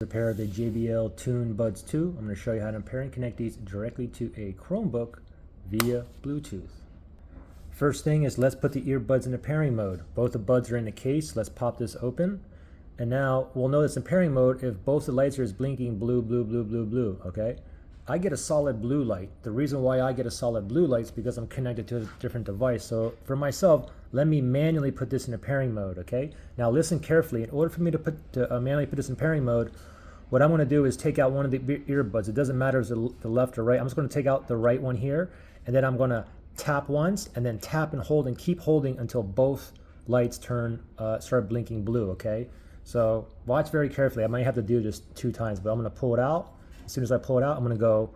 A pair of the JBL Tune Buds 2. I'm going to show you how to pair and connect these directly to a Chromebook via Bluetooth. First thing is, let's put the earbuds into pairing mode. Both the buds are in the case. Let's pop this open. And now we'll notice in pairing mode if both the lights are blinking blue, blue, blue, blue, blue, okay? I get a solid blue light. The reason why I get a solid blue light is because I'm connected to a different device. So for myself, let me manually put this into pairing mode, okay? Now listen carefully. In order for me to manually put this in pairing mode, what I'm going to do is take out one of the earbuds. It doesn't matter if it's the left or right. I'm just going to take out the right one here, and then I'm going to tap once, and then tap and hold, and keep holding until both lights start blinking blue, okay? So watch very carefully. I might have to do this 2 times, but I'm going to pull it out. As soon as I pull it out, I'm going to go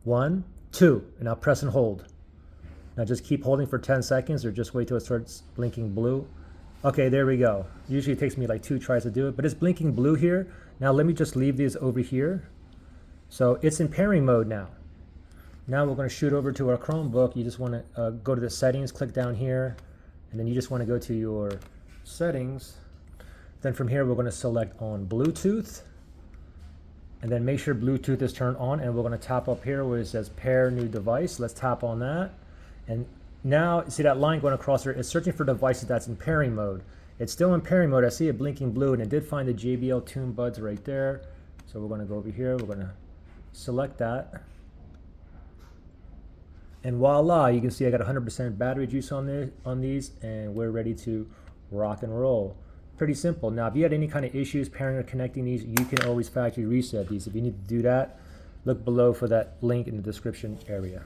1, 2, and I'll press and hold. Now just keep holding for 10 seconds, or just wait till it starts blinking blue. Okay, there we go. Usually it takes me like 2 tries to do it, but it's blinking blue here. Now let me just leave these over here. So it's in pairing mode now. Now we're going to shoot over to our Chromebook. You just want to go to the settings, click down here, and then you just want to go to your settings. Then from here we're going to select on Bluetooth, and then make sure Bluetooth is turned on, and we're going to tap up here where it says pair new device. Let's tap on that, and now see that line going across there? It's searching for devices that's in pairing mode. It's still in pairing mode. I see it blinking blue, and it did find the JBL Tune Buds right there. So we're going to go over here. We're going to select that. And voila, you can see I got 100% battery juice on these, and we're ready to rock and roll. Pretty simple. Now, if you had any kind of issues pairing or connecting these, you can always factory reset these. If you need to do that, look below for that link in the description area.